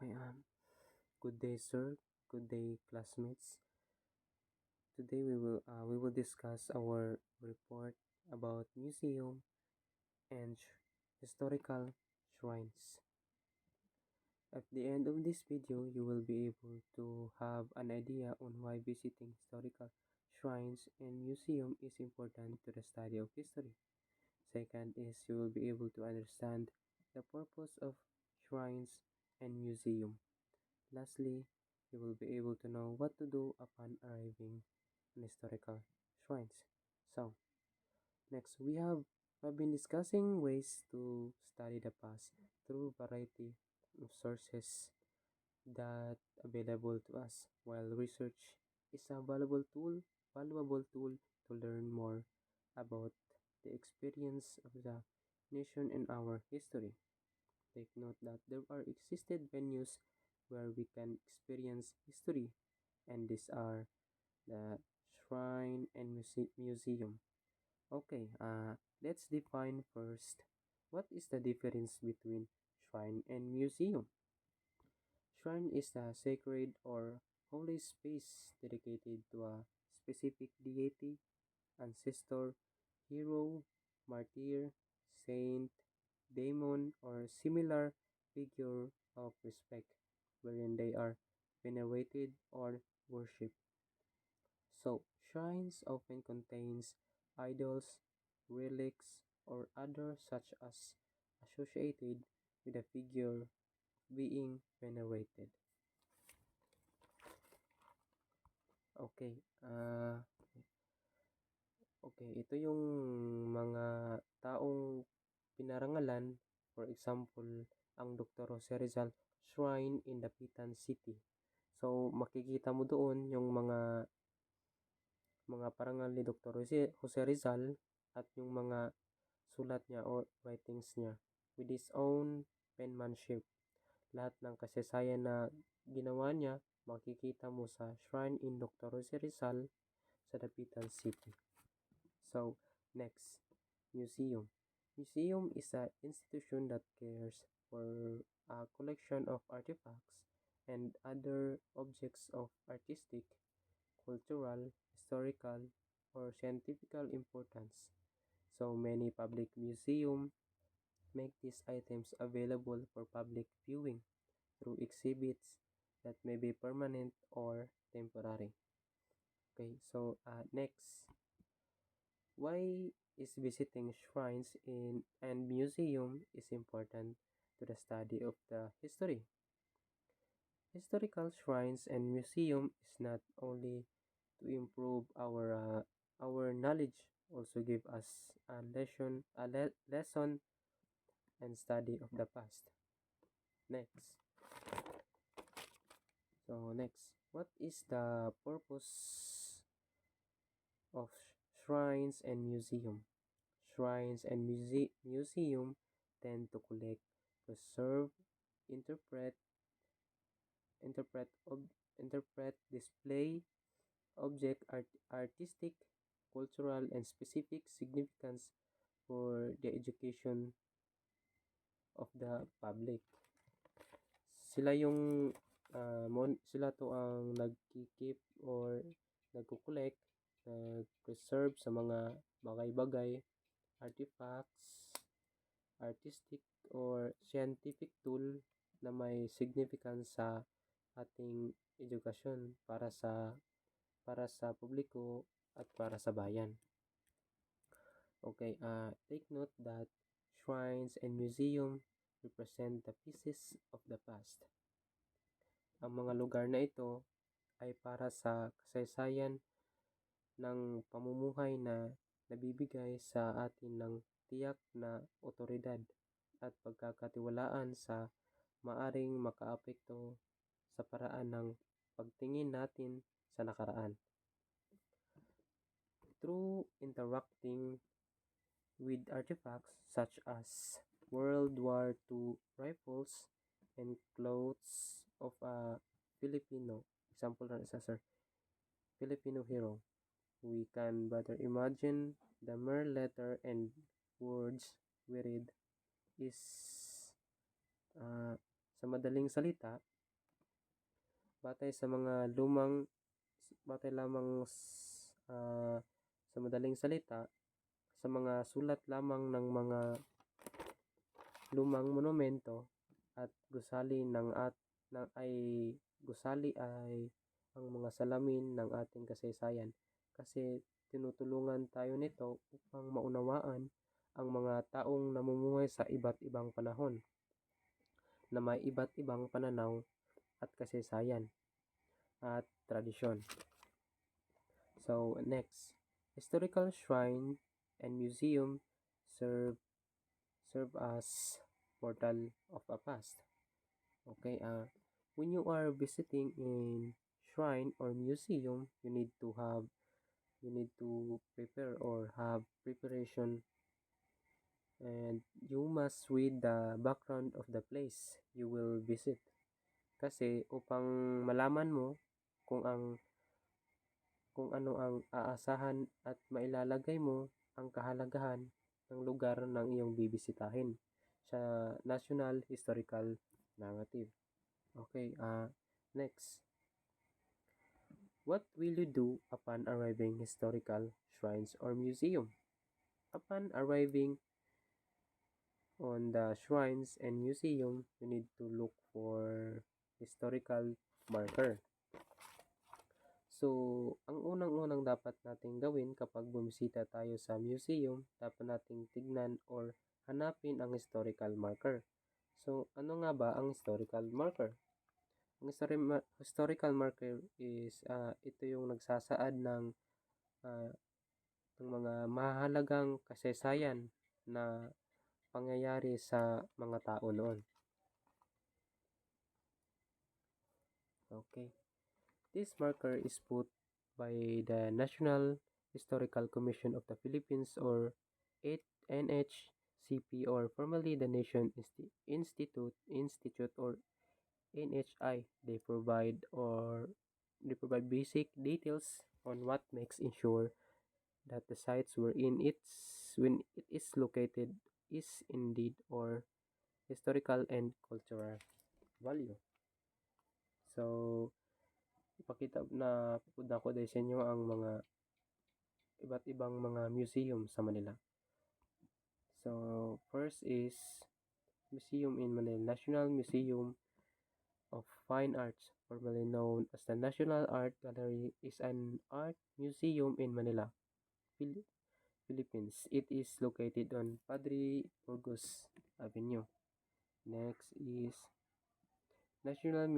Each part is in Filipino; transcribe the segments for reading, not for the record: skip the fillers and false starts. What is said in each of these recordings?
Okay, good day, sir. Good day, classmates. Today we will discuss our report about museum and historical shrines. At the end of this video, you will be able to have an idea on why visiting historical shrines and museum is important to the study of history. Second is you will be able to understand the purpose of shrines and museum. Lastly, you will be able to know what to do upon arriving in historical shrines. So, next we've been discussing ways to study the past through variety of sources that available to us. While research is a valuable tool to learn more about the experience of the nation and our history. Take note that there are existed venues where we can experience history, and these are the shrine and museum. Okay, let's define first what is the difference between shrine and museum. Shrine is a sacred or holy space dedicated to a specific deity, ancestor, hero, martyr, saint, daemon, or similar figure of respect, wherein they are venerated or worshipped. So, shrines often contains idols, relics, or other such as associated with a figure being venerated. Okay, ito yung mga taong pinarangalan, for example, ang Dr. Jose Rizal Shrine in Dapitan City. So, makikita mo doon yung mga parangal ni Dr. Jose Rizal at yung mga sulat niya or writings niya with his own penmanship. Lahat ng kasaysayan na ginawa niya, makikita mo sa Shrine in Dr. Jose Rizal sa Dapitan City. So, next, museum. Museum is an institution that cares for a collection of artifacts and other objects of artistic, cultural, historical, or scientific importance. So many public museums make these items available for public viewing through exhibits that may be permanent or temporary. Okay, so next, why is visiting shrines in and museum is important to the study of the history? Historical shrines and museum is not only to improve our knowledge, also give us a lesson and study of the past. Next. So next, what is the purpose of shrines and museum? Shrines and museum tend to collect, preserve, interpret, display object artistic, cultural, and specific significance for the education of the public. Sila yung sila to ang nagki-keep or nagko-collect, nag-preserve sa mga bagay-bagay, artifacts, artistic or scientific tool na may significance sa ating edukasyon para sa publiko at para sa bayan. Okay, take note that shrines and museum represent the pieces of the past. Ang mga lugar na ito ay para sa kasaysayan ng pamumuhay na nabibigay sa atin ng tiyak na otoridad at pagkakatiwalaan sa maaring makaapekto sa paraan ng pagtingin natin sa nakaraan. Through interacting with artifacts such as World War II rifles and clothes of a Filipino, example na isa sir, Filipino hero, we can better imagine the mere letter and words we read is Sa madaling salita, batay sa mga lumang batay lamang sa madaling salita, sa mga sulat lamang ng mga lumang monumento at gusali ay ang mga salamin ng ating kasaysayan, kasi tinutulungan tayo nito upang maunawaan ang mga taong namumuhay sa iba't ibang panahon na may iba't ibang pananaw at kasaysayan at tradisyon. So next, historical shrine and museum serve as portal of a past. Okay, when you are visiting in shrine or museum, you need to prepare or have preparation, and you must read the background of the place you will visit. Kasi upang malaman mo kung ano ang aasahan at mailalagay mo ang kahalagahan ng lugar ng iyong bibisitahin sa National Historical Narrative. Okay, next. What will you do upon arriving historical shrines or museum? Upon arriving on the shrines and museum, you need to look for historical marker. So, ang unang-unang dapat nating gawin kapag bumisita tayo sa museum, dapat nating tignan or hanapin ang historical marker. So, ano nga ba ang historical marker? Ang historical marker is ito yung nagsasaad ng mga mahalagang kasaysayan na pangyayari sa mga tao noon. Okay. This marker is put by the National Historical Commission of the Philippines, or NHCP, or formerly the Nation Institute or NHI. They provide basic details on what makes ensure that the sites when it is located is indeed or historical and cultural value. So, ipakita na ko din sa inyo ang mga iba't ibang mga museum sa Manila. So, first is museum in Manila. National Museum of Fine Arts, formerly known as the National Art Gallery, is an art museum in Manila, Philippines. It is located on Padre Burgos Avenue. Next is National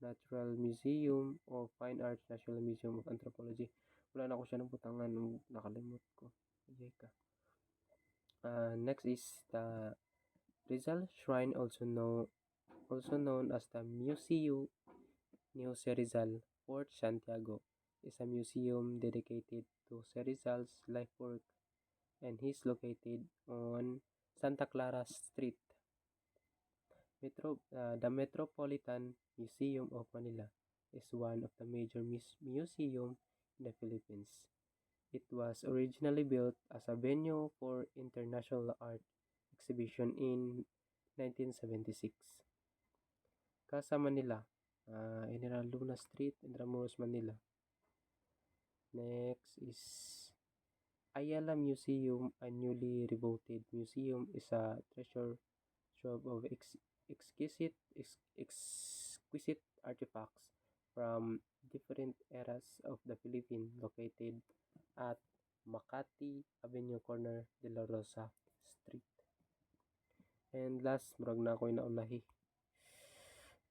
Natural Museum of Fine Arts, National Museum of Anthropology. Wala na ako siya ng butangan nung nakalimot ko. Next is the Rizal Shrine, also known as the Museo ni Jose Rizal, Fort Santiago, is a museum dedicated to Jose Rizal's life work, and he's located on Santa Clara Street. The Metropolitan Museum of Manila is one of the major museums in the Philippines. It was originally built as a venue for international art exhibition in 1976. Casa Manila, General Luna Street, Intramuros, Manila. Next is Ayala Museum, a newly revoted museum, is a treasure trove of exquisite artifacts from different eras of the Philippines, located at Makati Avenue, corner de la Rosa Street. And last, murag na ako'y naulahi.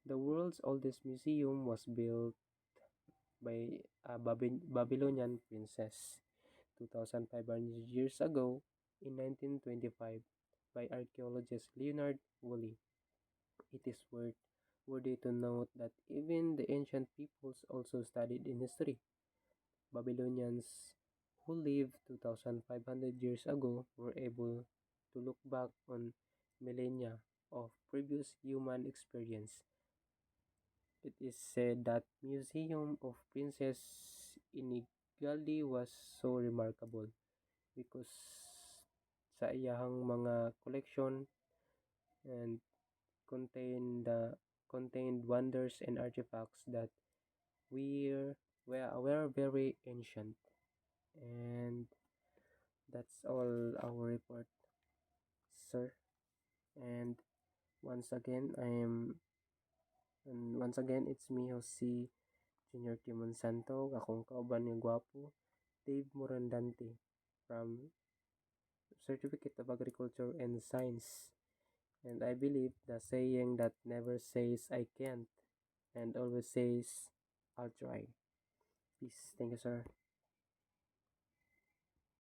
The world's oldest museum was built by a Babylonian princess 2,500 years ago in 1925 by archaeologist Leonard Woolley. It is worthy to note that even the ancient peoples also studied in history. Babylonians who lived 2,500 years ago were able to look back on millennia of previous human experience. It is said that Museum of Princess Inigali was so remarkable because sa iyahang mga collection and contained wonders and artifacts that were very ancient. And that's all our report, sir. And once again, once again, it's me, Jose Junior Timon Santo, akong kauban nga gwapo, Dave Morandante, from Certificate of Agriculture and Science. And I believe the saying that never says I can't and always says I'll try. Peace. Thank you, sir.